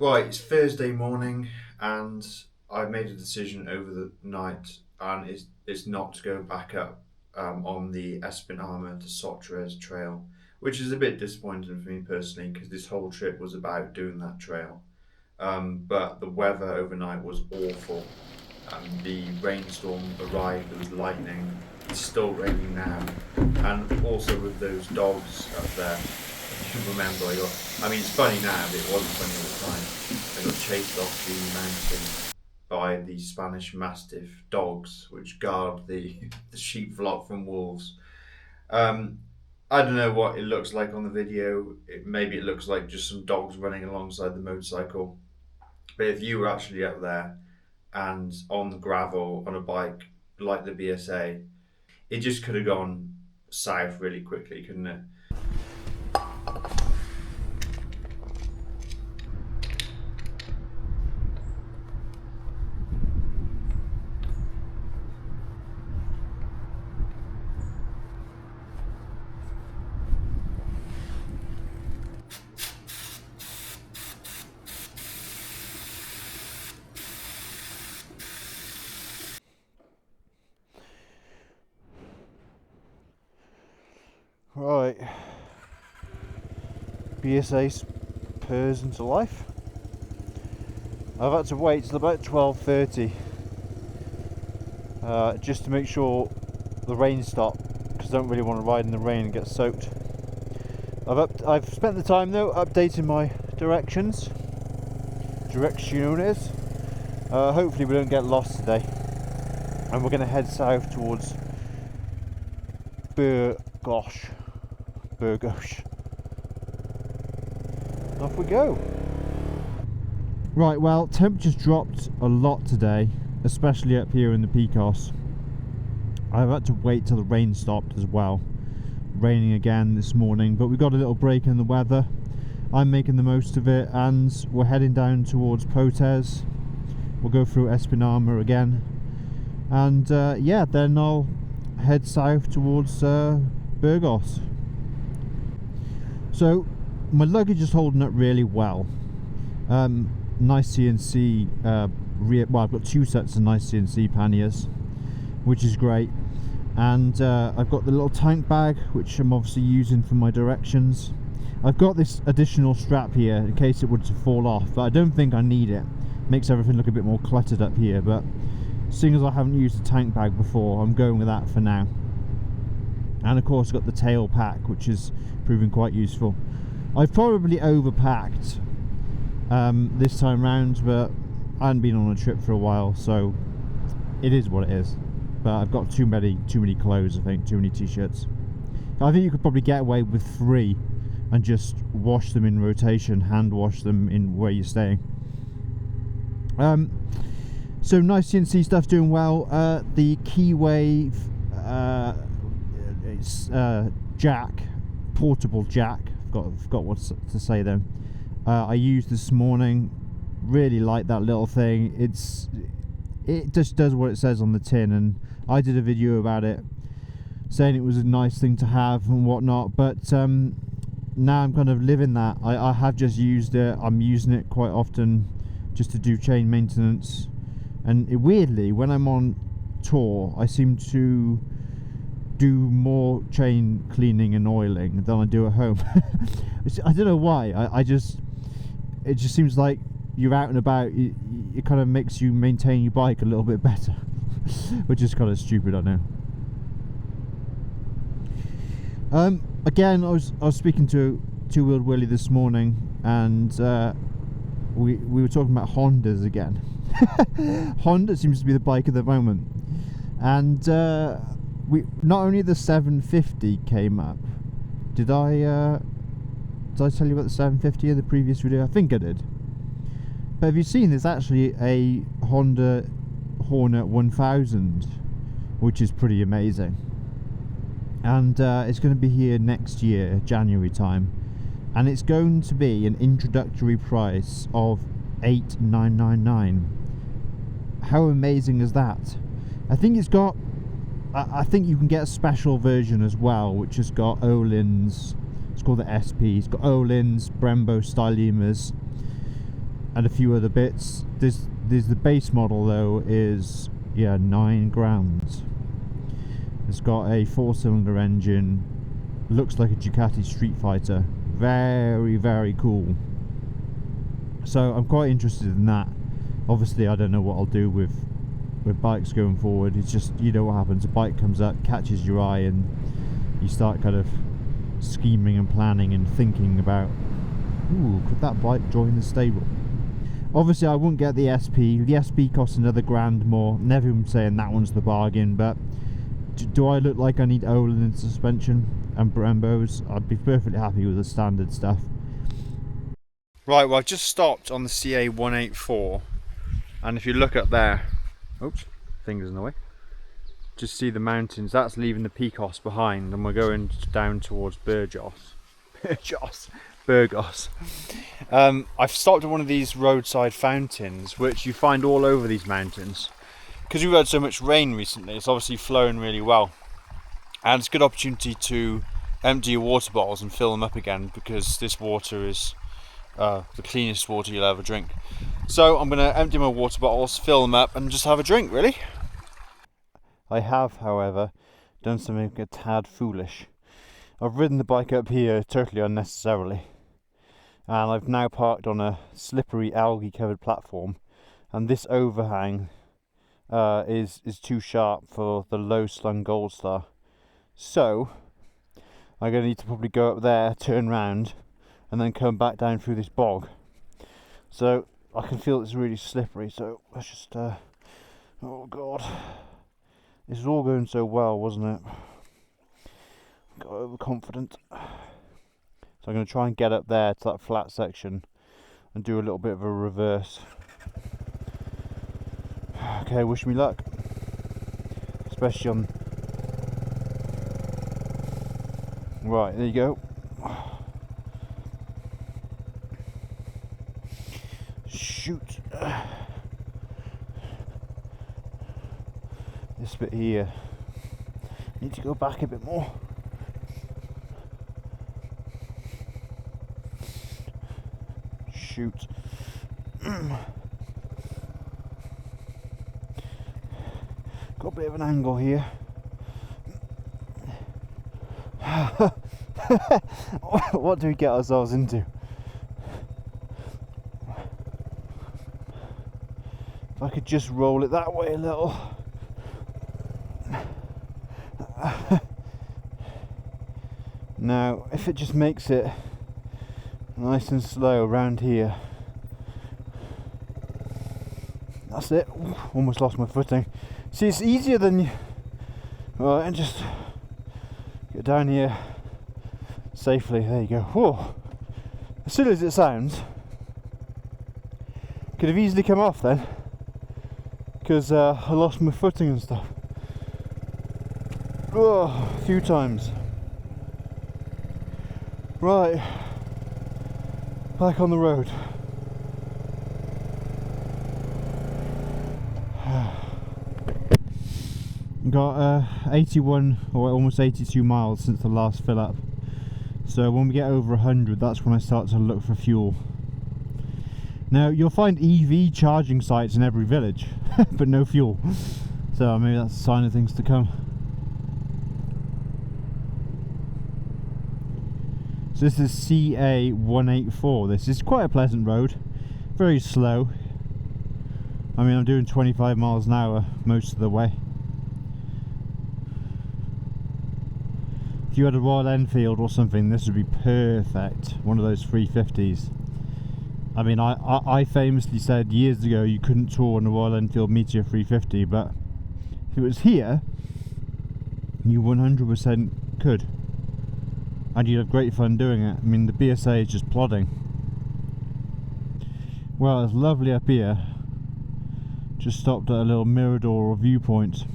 Right, it's Thursday morning, and I've made a decision over the night, and it's not to go back up on the Espinarma to Sotres trail, which is a bit disappointing for me personally because this whole trip was about doing that trail. But the weather overnight was awful. The rainstorm arrived, there was lightning, it's still raining now, and also with those dogs up there. If you remember, it's funny now, but it wasn't funny at the time. I got chased off the mountain by the Spanish Mastiff dogs, which guard the sheep flock from wolves. Um, I don't know what it looks like on the video. Maybe it looks like just some dogs running alongside the motorcycle. But if you were actually up there and on the gravel on a bike like the BSA, it just could have gone south really quickly, couldn't it? Right, BSA purrs into life. I've had to wait till about 12:30 just to make sure the rain stopped, because I don't really want to ride in the rain and get soaked. I've spent the time though updating my directions. Hopefully we don't get lost today, and we're going to head south towards Burgos. Off we go. Right, well, temperatures dropped a lot today, especially up here in the Picos. I've had to wait till the rain stopped as well. Raining again this morning, but we got a little break in the weather. I'm making the most of it, and we're heading down towards Potes. We'll go through Espinarma again, and then I'll head south towards Burgos. So my luggage is holding up really well. Nice CNC I've got two sets of nice CNC panniers, which is great, and I've got the little tank bag, which I'm obviously using for my directions. I've got this additional strap here in case it were to fall off, but I don't think I need it. Makes everything look a bit more cluttered up here, but seeing as I haven't used a tank bag before, I'm going with that for now. And of course I've got the tail pack, which is proving quite useful. I've probably overpacked this time round, but I hadn't been on a trip for a while, so it is what it is. But I've got too many clothes, I think, too many t-shirts. I think you could probably get away with 3 and just wash them in rotation, hand wash them in where you're staying. So nice CNC stuff, doing well. The Keywave portable jack, forgot what to say then, I used this morning. Really like that little thing. It just does what it says on the tin, and I did a video about it saying it was a nice thing to have and whatnot, but now I'm kind of living that. I have just used it. I'm using it quite often just to do chain maintenance, and weirdly, when I'm on tour, I seem to do more chain cleaning and oiling than I do at home. I don't know why. It just seems like you're out and about, it kind of makes you maintain your bike a little bit better, which is kind of stupid, I know. Again, I was speaking to Two Wheeled Willie this morning, and we were talking about Hondas again. Honda seems to be the bike of the moment, and we not only the 750 came up. Did I tell you about the 750 in the previous video? I think I did. But have you seen there's actually a Honda Hornet 1000, which is pretty amazing, and it's going to be here next year, January time, and it's going to be an introductory price of $8,999. How amazing is that? I think it's got, I think you can get a special version as well, which has got Öhlins. It's called the SP. It's got Öhlins, Brembo stylemas, and a few other bits. There's the base model though is, yeah, £9. It's got a 4-cylinder engine, looks like a Ducati Street Fighter. Very, very cool. So I'm quite interested in that. Obviously I don't know what I'll do with bikes going forward. It's just, you know what happens, a bike comes up, catches your eye, and you start kind of scheming and planning and thinking about, ooh, could that bike join the stable? Obviously I wouldn't get the SP. The SP costs another £1,000 more, and everyone's saying that one's the bargain, but do I look like I need Olin suspension and Brembos? I'd be perfectly happy with the standard stuff. Right, well I've just stopped on the CA184, and if you look up there, oops, fingers in the way, just see the mountains. That's leaving the Picos behind, and we're going down towards Burgos. I've stopped at one of these roadside fountains, which you find all over these mountains. Because we've had so much rain recently, it's obviously flowing really well. And it's a good opportunity to empty your water bottles and fill them up again, because this water is the cleanest water you'll ever drink. So I'm going to empty my water bottles, fill them up, and just have a drink, really. I have, however, done something a tad foolish. I've ridden the bike up here totally unnecessarily, and I've now parked on a slippery algae covered platform, and this overhang is too sharp for the low slung Gold Star. So I'm going to need to probably go up there, turn round, and then come back down through this bog. So I can feel it's really slippery, so let's just oh god, this was all going so well, wasn't it? Got overconfident. So I'm going to try and get up there to that flat section and do a little bit of a reverse. Okay, wish me luck, especially on. Right, there you go. Shoot. This bit here, need to go back a bit more. Shoot. Got a bit of an angle here. What do we get ourselves into? If I could just roll it that way a little. Now, if it just makes it nice and slow around here. That's it. Ooh, almost lost my footing. See, it's easier than you. Well, and just get down here safely. There you go. Whoa. As silly as it sounds, could have easily come off then, because I lost my footing and stuff. Oh, a few times. Right, back on the road. Got 81 or almost 82 miles since the last fill up. So when we get over 100, that's when I start to look for fuel. Now you'll find EV charging sites in every village, but no fuel. So maybe that's a sign of things to come. So this is CA184. This is quite a pleasant road, very slow. I mean, I'm doing 25 miles an hour most of the way. If you had a Royal Enfield or something, this would be perfect. One of those 350s. I mean, I famously said years ago you couldn't tour on a Royal Enfield Meteor 350, but if it was here, you 100% could. And you'd have great fun doing it. I mean, the BSA is just plodding. Well, it's lovely up here. Just stopped at a little mirador or viewpoint.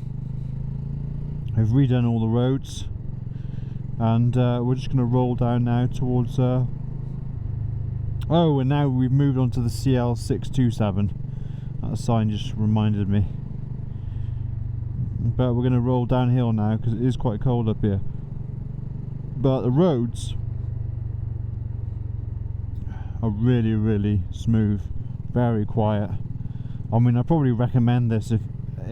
I've redone all the roads, and we're just going to roll down now towards oh, and now we've moved on to the CL627. That sign just reminded me. But we're going to roll downhill now because it is quite cold up here. But the roads are really, really smooth, very quiet. I mean, I probably recommend this if,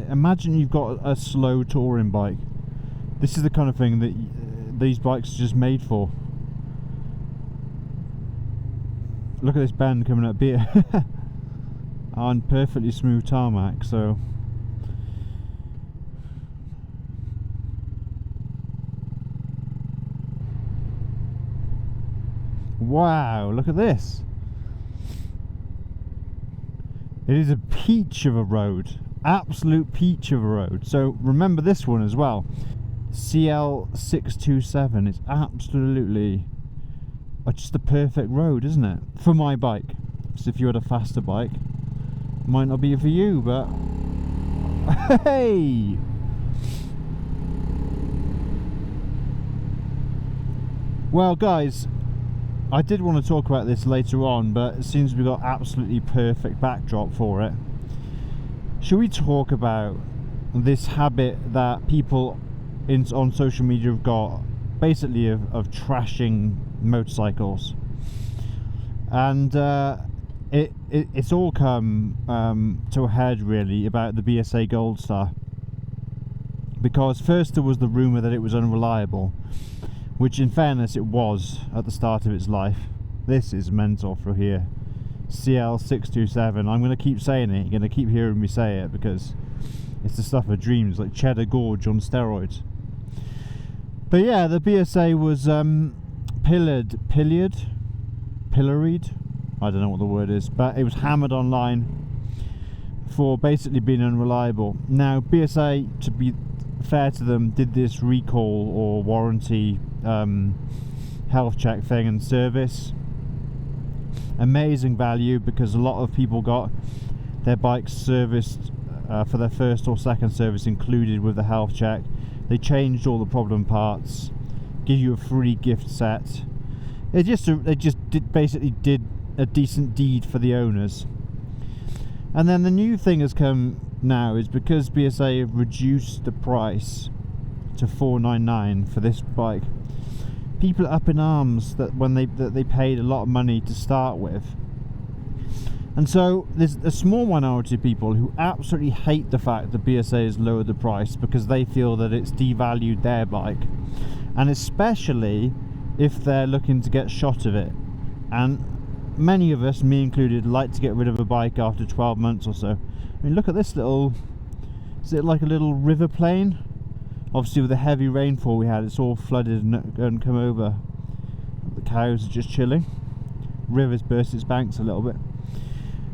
imagine you've got a slow touring bike. This is the kind of thing that these bikes are just made for. Look at this bend coming up here. On perfectly smooth tarmac, so wow, look at this. It is a peach of a road, absolute peach of a road. So remember this one as well, CL627. It's absolutely just the perfect road, isn't it, for my bike. So if you had a faster bike, might not be for you, but hey, well guys, I did want to talk about this later on, but it seems we've got absolutely perfect backdrop for it. Should we talk about this habit that people on social media have got, basically of trashing motorcycles? And it's all come to a head really about the BSA Gold Star, because first there was the rumour that it was unreliable, which in fairness it was at the start of its life. This is mental through here, CL627. I'm going to keep saying it, you're going to keep hearing me say it, because it's the stuff of dreams, like Cheddar Gorge on steroids. But yeah, the BSA was pilloried, I don't know what the word is, but it was hammered online for basically being unreliable. Now BSA, to be fair to them, did this recall or warranty health check thing and service. Amazing value, because a lot of people got their bikes serviced for their first or second service included with the health check. They changed all the problem parts, give you a free gift set. They just basically did a decent deed for the owners. And then the new thing has come now is because BSA have reduced the price to $499 for this bike, people are up in arms that they paid a lot of money to start with. And so there's a small minority of people who absolutely hate the fact that BSA has lowered the price, because they feel that it's devalued their bike, and especially if they're looking to get shot of it. And many of us, me included, like to get rid of a bike after 12 months or so. I mean, look at this little, is it like a little river plain? Obviously with the heavy rainfall we had, it's all flooded and come over. The cows are just chilling. River's burst its banks a little bit.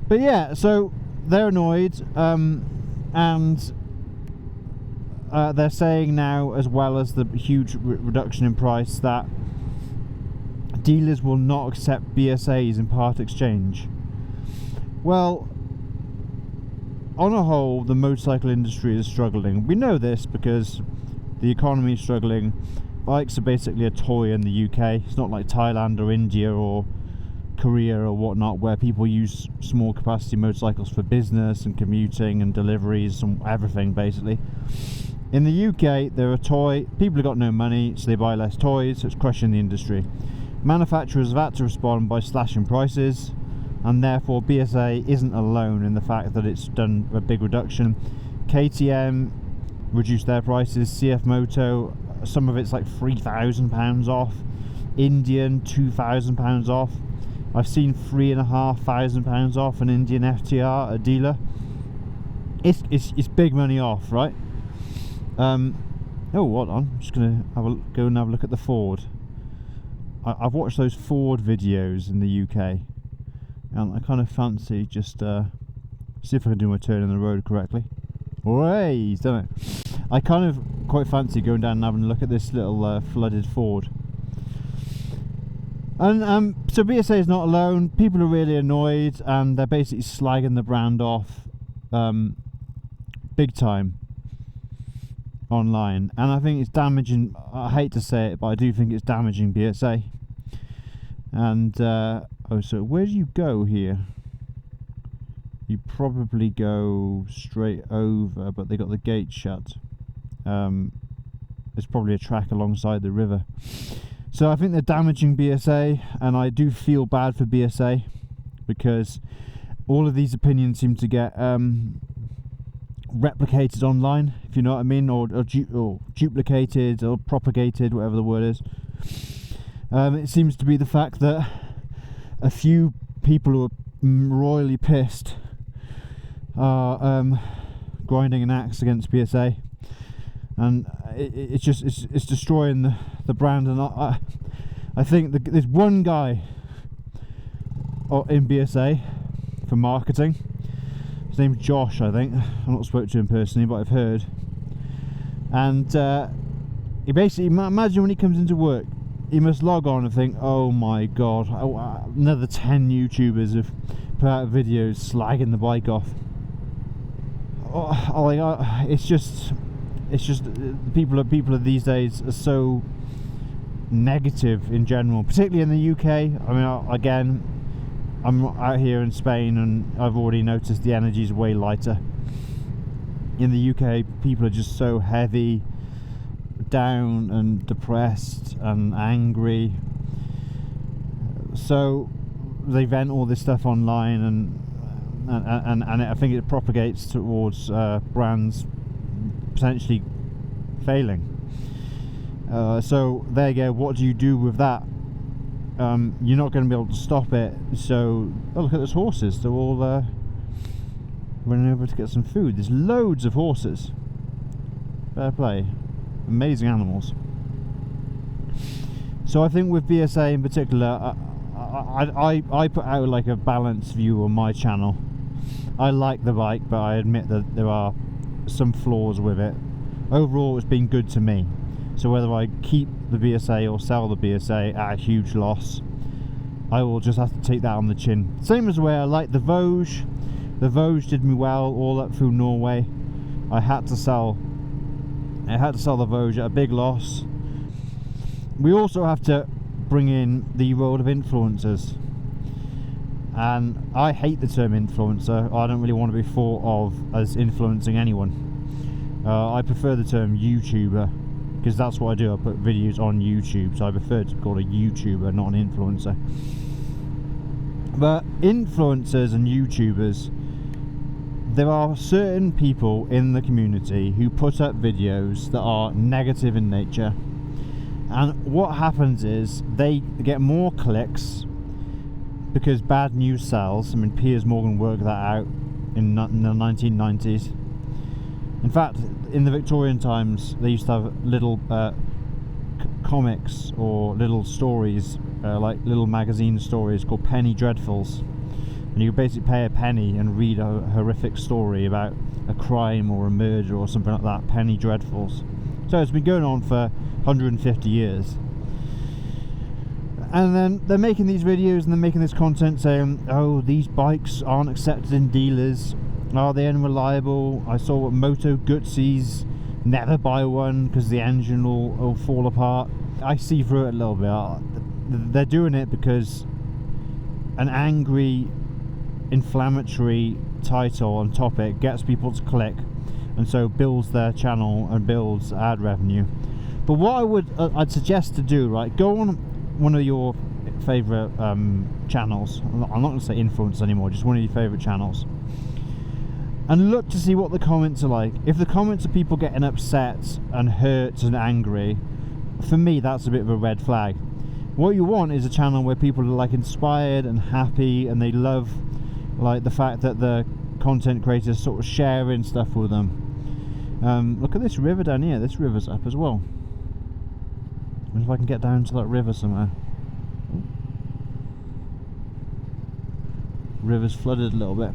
But yeah, so they're annoyed, and they're saying now, as well as the huge reduction in price, that dealers will not accept BSAs in part exchange. Well, on a whole, the motorcycle industry is struggling. We know this because the economy is struggling. Bikes are basically a toy in the UK. It's not like Thailand or India or Korea or whatnot, where people use small capacity motorcycles for business and commuting and deliveries and everything basically. In the UK, they're a toy. People have got no money, so they buy less toys, so it's crushing the industry. Manufacturers have had to respond by slashing prices, and therefore BSA isn't alone in the fact that it's done a big reduction. KTM reduced their prices, CF Moto, some of it's like £3,000 off, Indian £2,000 off. I've seen £3,500 off an Indian FTR at a dealer. It's big money off, right? Oh, hold on, I'm just gonna go and have a look at the Ford. I've watched those Ford videos in the UK, and I kind of fancy just see if I can do my turn in the road correctly. Oh, hey, he's done it. I kind of quite fancy going down and having a look at this little flooded Ford. And so BSA is not alone. People are really annoyed, and they're basically slagging the brand off big time online, and I think it's damaging. I hate to say it, but I do think it's damaging BSA. And oh, so where do you go here? You probably go straight over, but they got the gate shut. There's probably a track alongside the river. So I think they're damaging BSA, and I do feel bad for BSA, because all of these opinions seem to get replicated online, if you know what I mean, or duplicated or propagated, whatever the word is. It seems to be the fact that a few people who are royally pissed are grinding an axe against BSA, and it's destroying the brand. And I think there's one guy in BSA for marketing. His name's Josh, I think. I've not spoken to him personally, but I've heard. And he basically, imagine when he comes into work, he must log on and think, oh my god, another 10 YouTubers have put out videos slagging the bike off. It's just people of these days are so negative in general, particularly in the UK. I mean, again, I'm out here in Spain and I've already noticed the energy is way lighter. In the UK, people are just so heavy, down and depressed and angry, so they vent all this stuff online, and I think it propagates towards brands potentially failing. So there you go. What do you do with that? You're not going to be able to stop it. So look at those horses, they're all running over to get some food. There's loads of horses. Fair play. Amazing animals. So I think with BSA in particular, I put out like a balanced view on my channel. I like the bike, but I admit that there are some flaws with it. Overall, it's been good to me. So whether I keep the BSA or sell the BSA at a huge loss, I will just have to take that on the chin. Same as the way I like the Vosges. The Vosges did me well all up through Norway. I had to sell the Vosges at a big loss. We also have to bring in the role of influencers, and I hate the term influencer. I don't really want to be thought of as influencing anyone. I prefer the term YouTuber, because that's what I do. I put videos on YouTube, so I prefer to be called a YouTuber, not an influencer. But influencers and YouTubers, there are certain people in the community who put up videos that are negative in nature, and what happens is they get more clicks because bad news sells. I mean, Piers Morgan worked that out in the 1990s. In fact, in the Victorian times, they used to have little comics or little stories, like little magazine stories called penny dreadfuls. And you could basically pay a penny and read a horrific story about a crime or a murder or something like that. Penny dreadfuls. So it's been going on for 150 years. And then they're making these videos and they're making this content saying, oh, these bikes aren't accepted in dealers. Are they unreliable? I saw Moto Guzzi's, never buy one because the engine will fall apart. I see through it a little bit. They're doing it because an angry, inflammatory title and topic gets people to click, and so builds their channel and builds ad revenue. But what I'd suggest to do, right, go on one of your favourite channels. I'm not going to say influence anymore, just one of your favourite channels, and look to see what the comments are like. If the comments are people getting upset and hurt and angry, for me that's a bit of a red flag. What you want is a channel where people are like inspired and happy, and they love like the fact that the content creators sort of sharing stuff with them. Look at this river down here. This river's up as well. I wonder if I can get down to that river somewhere. River's flooded a little bit.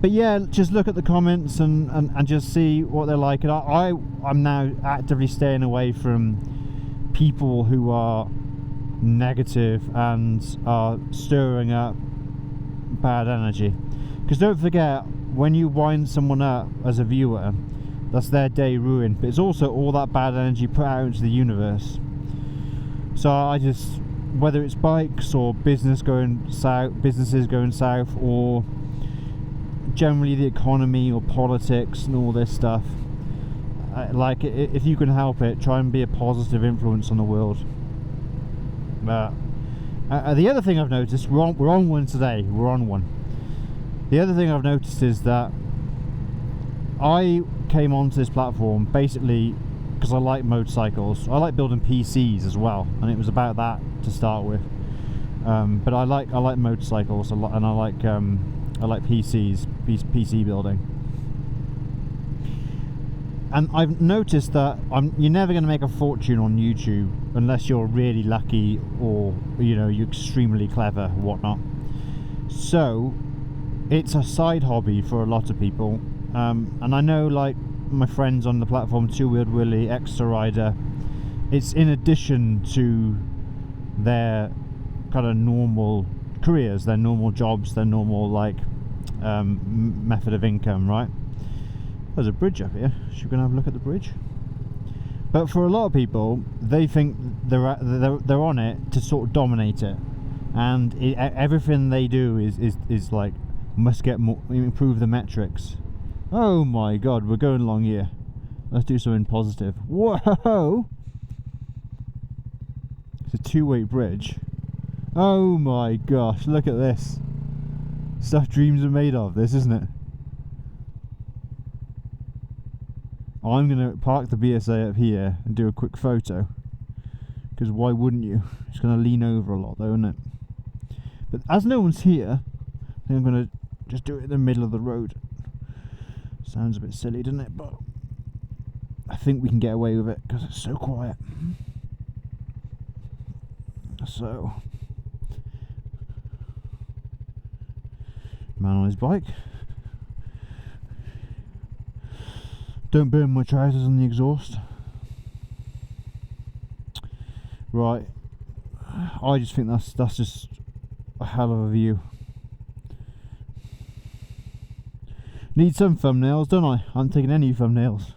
But yeah, just look at the comments and just see what they're like. And I'm now actively staying away from people who are negative and are stirring up bad energy. Because don't forget, when you wind someone up as a viewer, that's their day ruined, but it's also all that bad energy put out into the universe. So I just, whether it's bikes or businesses going south, or generally the economy or politics and all this stuff, like, if you can help it, try and be a positive influence on the world. The other thing I've noticed, we're on one today. We're on one. The other thing I've noticed is that I came onto this platform basically because I like motorcycles. I like building PCs as well, and it was about that to start with. But I like motorcycles a lot, and I like PCs, PC building. And I've noticed that you're never going to make a fortune on YouTube unless you're really lucky, or you're extremely clever, whatnot. So it's a side hobby for a lot of people, and I know, like my friends on the platform, Two Wheeled Willie, Exeter Rider, it's in addition to their kind of normal careers, their normal jobs, their normal method of income, right? There's a bridge up here. Should we go and have a look at the bridge? But for a lot of people, they think they're on it to sort of dominate it, and everything they do is like must get more, improve the metrics. Oh my god, we're going along here. Let's do something positive. Whoa! It's a two-way bridge. Oh my gosh, look at this. Stuff dreams are made of, this, isn't it? I'm going to park the BSA up here and do a quick photo, because why wouldn't you? It's going to lean over a lot though, isn't it? But as no one's here, I think I'm going to just do it in the middle of the road. Sounds a bit silly, doesn't it? But I think we can get away with it because it's so quiet. So, man on his bike. Don't burn my trousers on the exhaust. Right, I just think that's just a hell of a view. Need some thumbnails, don't I? I'm taking any thumbnails.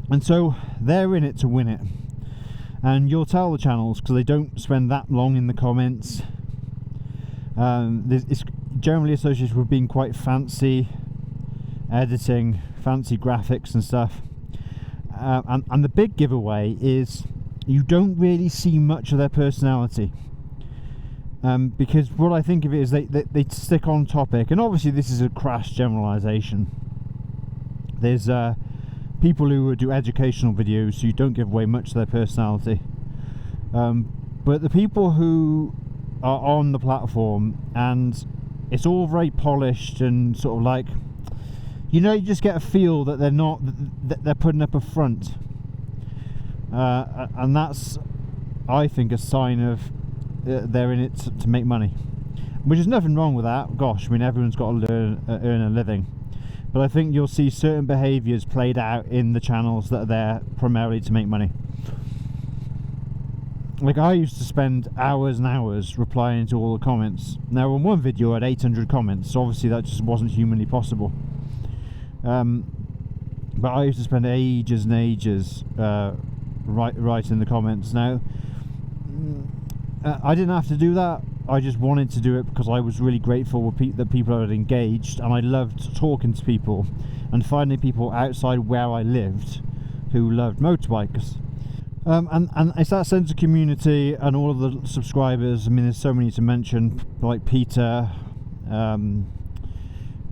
And so they're in it to win it. And you'll tell the channels, because they don't spend that long in the comments. It's generally associated with being quite fancy editing, fancy graphics and stuff. And the big giveaway is you don't really see much of their personality. Because what I think of it is they stick on topic, and obviously this is a crass generalisation. There's people who do educational videos, so you don't give away much of their personality. But the people who are on the platform, and it's all very polished and sort of like, you just get a feel that they're putting up a front, and that's, I think, a sign of they're in it to make money, which is nothing wrong with that. Gosh, I mean, everyone's got to earn a living, but I think you'll see certain behaviours played out in the channels that are there primarily to make money. Like, I used to spend hours and hours replying to all the comments. Now, on one video I had 800 comments, so obviously that just wasn't humanly possible. But I used to spend ages and ages writing the comments. Now, I didn't have to do that. I just wanted to do it because I was really grateful that people had engaged, and I loved talking to people and finding people outside where I lived who loved motorbikes. And it's that sense of community and all of the subscribers. I mean, there's so many to mention, like Peter,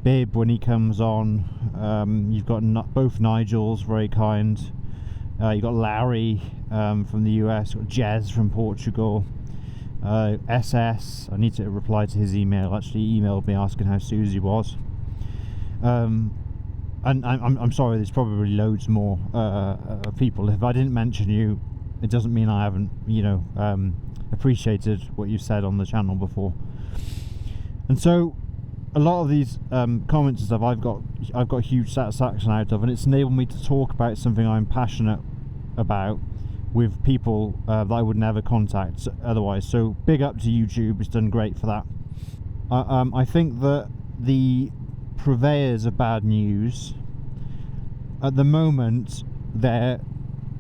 Bib when he comes on. You've got both Nigels, very kind. You've got Larry from the US, you've got Jez from Portugal. SS, I need to reply to his email. Actually, he emailed me asking how Susie was. And I'm sorry, there's probably loads more people. If I didn't mention you, it doesn't mean I haven't, appreciated what you've said on the channel before. And so, a lot of these comments and stuff, I've got huge satisfaction out of, and it's enabled me to talk about something I'm passionate about with people that I would never contact otherwise. So big up to YouTube, it's done great for that. I think that the purveyors of bad news, at the moment, they're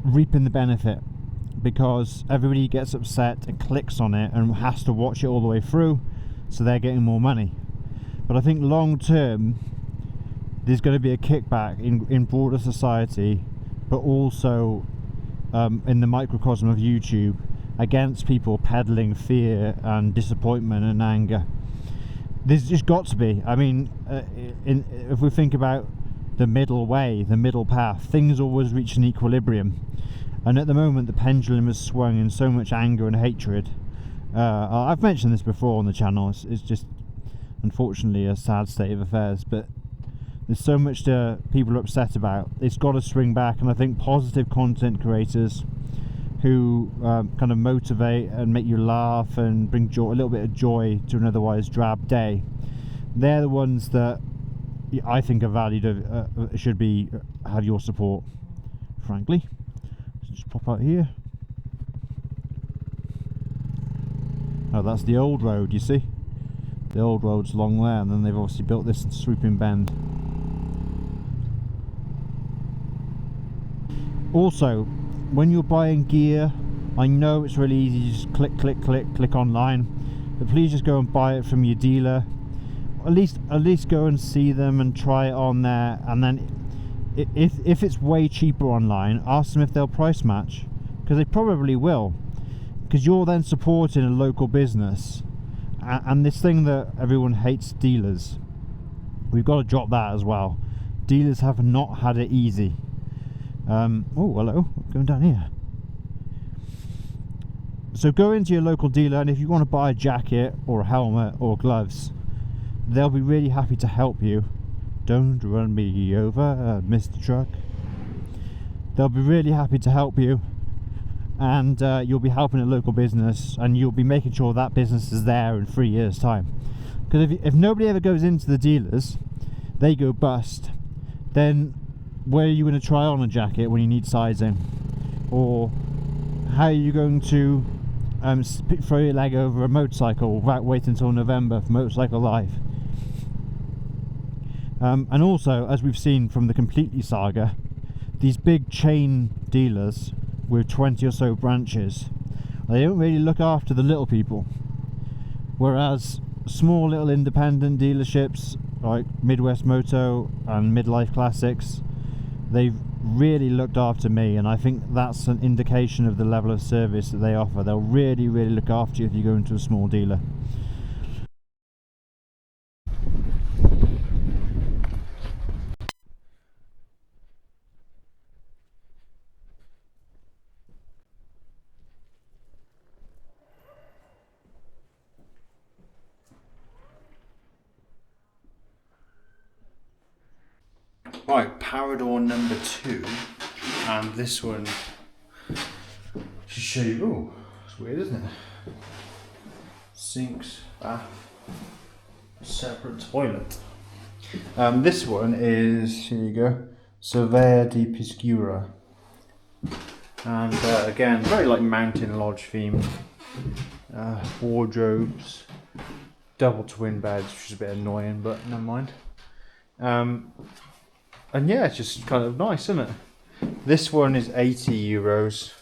reaping the benefit, because everybody gets upset and clicks on it and has to watch it all the way through, so they're getting more money. But I think long term there's going to be a kickback in broader society, but also in the microcosm of YouTube, against people peddling fear and disappointment and anger. There's just got to be. I mean, if we think about the middle way, the middle path, things always reach an equilibrium. And at the moment, the pendulum has swung in so much anger and hatred. I've mentioned this before on the channel. It's just, unfortunately, a sad state of affairs. But there's so much people are upset about. It's got to swing back, and I think positive content creators who kind of motivate and make you laugh and bring joy, a little bit of joy to an otherwise drab day, they're the ones that I think are valued, should have your support, frankly. Let's just pop out here. Oh, that's the old road, you see. The old road's along there, and then they've obviously built this swooping bend. Also, when you're buying gear, I know it's really easy to just click online, but please just go and buy it from your dealer. At least go and see them and try it on there, and then if it's way cheaper online, ask them if they'll price match, because they probably will, because you're then supporting a local business. And this thing that everyone hates, dealers, we've got to drop that as well. Dealers have not had it easy. Oh, hello, going down here. So go into your local dealer, and if you want to buy a jacket or a helmet or gloves, they'll be really happy to help you. Don't run me over, Mr. Truck. They'll be really happy to help you, and you'll be helping a local business, and you'll be making sure that business is there in 3 years' time. Because if nobody ever goes into the dealers, they go bust, then where are you going to try on a jacket when you need sizing? Or how are you going to throw your leg over a motorcycle without waiting until November for Motorcycle Live? And also, as we've seen from the Completely saga, these big chain dealers with 20 or so branches, they don't really look after the little people, whereas small little independent dealerships like Midwest Moto and Midlife Classics, they've really looked after me, and I think that's an indication of the level of service that they offer. They'll really look after you if you go into a small dealer. Right, Parador number 2, and this one should show you. Oh, it's weird, isn't it? Sinks, bath, separate toilet. This one is, here you go, Surveyor di Piscura, and again, very like mountain lodge theme. Wardrobes, double twin beds, which is a bit annoying, but never mind. And yeah, it's just kind of nice, isn't it? This one is €80,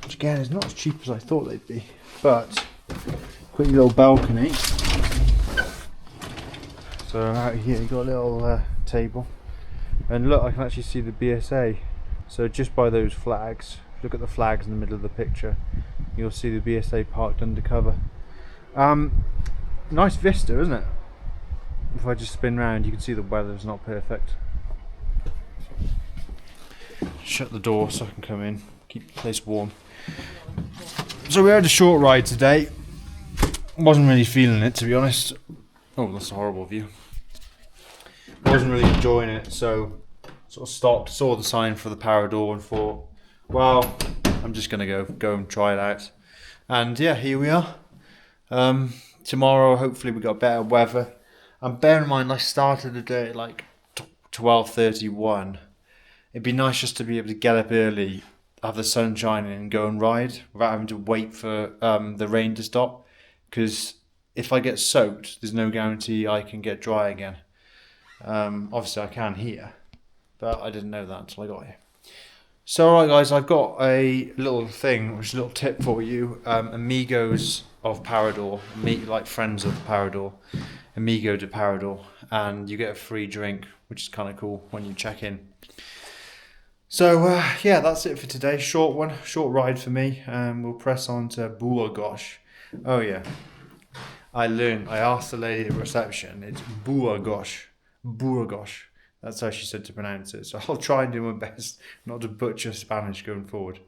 which again is not as cheap as I thought they'd be. But quick little balcony. So out here you got a little table, and look, I can actually see the BSA. So just by those flags, look at the flags in the middle of the picture, you'll see the BSA parked undercover. Nice vista, isn't it? If I just spin round, you can see the weather's not perfect. Shut the door so I can come in, keep the place warm. So we had a short ride today. Wasn't really feeling it, to be honest. Oh, that's a horrible view. Wasn't really enjoying it, so sort of stopped, saw the sign for the Parador and thought, well, I'm just gonna go and try it out. And yeah, here we are. Tomorrow, hopefully we got better weather. And bear in mind, I started the day at like 12:31. It'd be nice just to be able to get up early, have the sun shining, and go and ride without having to wait for the rain to stop. Because if I get soaked, there's no guarantee I can get dry again. Obviously, I can here, but I didn't know that until I got here. So, alright, guys, I've got a little thing, which is a little tip for you. Amigos of Parador, like friends of Parador. Amigo de Parador, and you get a free drink, which is kind of cool when you check in. So yeah, that's it for today. Short ride for me. We'll press on to Burgos. Oh yeah, I asked the lady at reception, it's Burgos. Burgos. That's how she said to pronounce it. So I'll try and do my best not to butcher Spanish going forward.